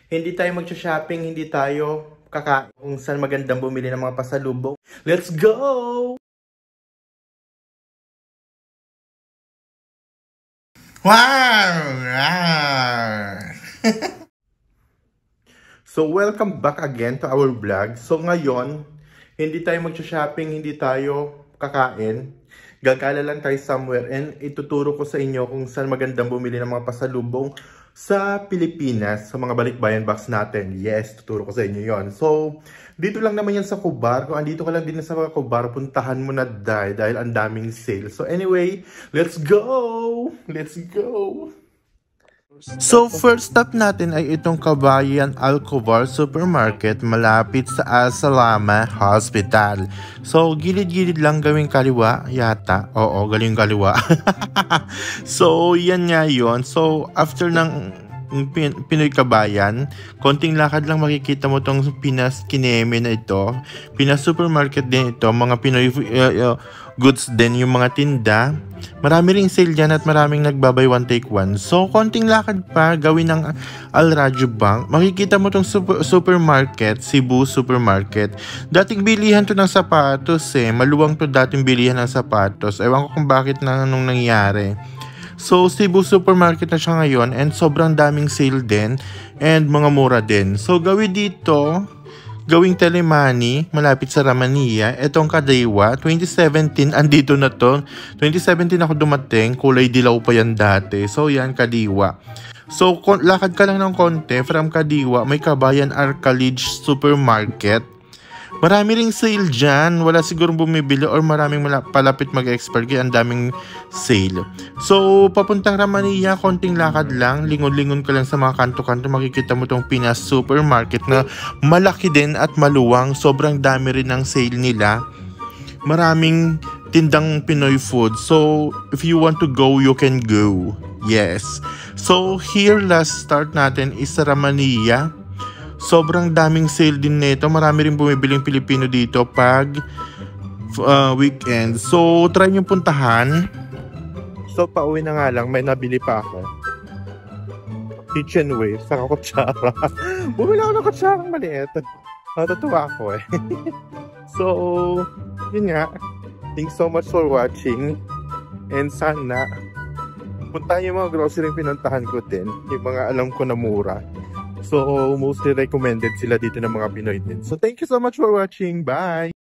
Hindi tayo magsha-shopping, hindi tayo kakain kung saan magandang bumili ng mga pasalubong. Let's go! Wow! So, welcome back again to our vlog. So, ngayon, hindi tayo magsha-shopping, hindi tayo kakain. Gagala lang tayo somewhere and ituturo ko sa inyo kung saan magandang bumili ng mga pasalubong sa Pilipinas, sa mga balikbayan box natin. Yes, tuturo ko sa inyo yon. So, dito lang naman yan sa Kubar. Kung andito ka lang din sa Kubar, puntahan mo na dahil ang daming sale. So anyway, let's go! Let's go! So first stop natin ay itong Kabayan Alcovar Supermarket malapit sa Al-Salama Hospital. So gilid-gilid lang gawing kaliwa yata. Oo, galing kaliwa. So yan nga yun. So after ng Pinoy Kabayan, konting lakad lang makikita mo tong Pinas Kineme na ito. Pinas Supermarket din ito. Mga Pinoy goods din yung mga tinda. Marami ring sale dyan at maraming nagbabay one take one. So, konting lakad pa, gawin ng Al Radyo Bank. Makikita mo tong supermarket, Cebu Supermarket. Dating bilihan to ng sapatos eh. Maluwang to dating bilihan ng sapatos. Ewan ko kung bakit na anong nangyari. So, Cebu Supermarket na siya ngayon and sobrang daming sale din and mga mura din. So, gawin dito, gawing Telemani, malapit sa Ramania. Etong Kadaywa, 2017, andito na to. 2017 ako dumating, kulay dilaw pa yan dati. So, yan, Kadiwa. So, lakad ka lang ng konti, from Kadiwa, may Kabayan Arcalage Supermarket. Marami ring sale dyan. Wala sigurong bumibili or maraming palapit mag-expire kaya ang daming sale. So, papuntang Ramania, konting lakad lang. Lingon-lingon ka lang sa mga kanto-kanto. Makikita mo tong Pinas Supermarket na malaki din at maluwang. Sobrang dami rin ng sale nila. Maraming tindang Pinoy food. So, if you want to go, you can go. Yes. So, here last start natin is sa Ramania. Sobrang daming sale din nito. Marami rin bumibiling Pilipino dito pag weekend. So, try nyo puntahan. So, pauwi na nga lang. May nabili pa ako. Kitchenware. Saka kutsara. Bumili ako ng kutsarang maliit. Natutuwa ako eh. So, yun nga. Thanks so much for watching. And sana, puntahan yung mga grocery pinuntahan ko din. Yung mga alam ko na mura. So, mostly recommended sila dito ng mga Pinoy din. So, thank you so much for watching. Bye!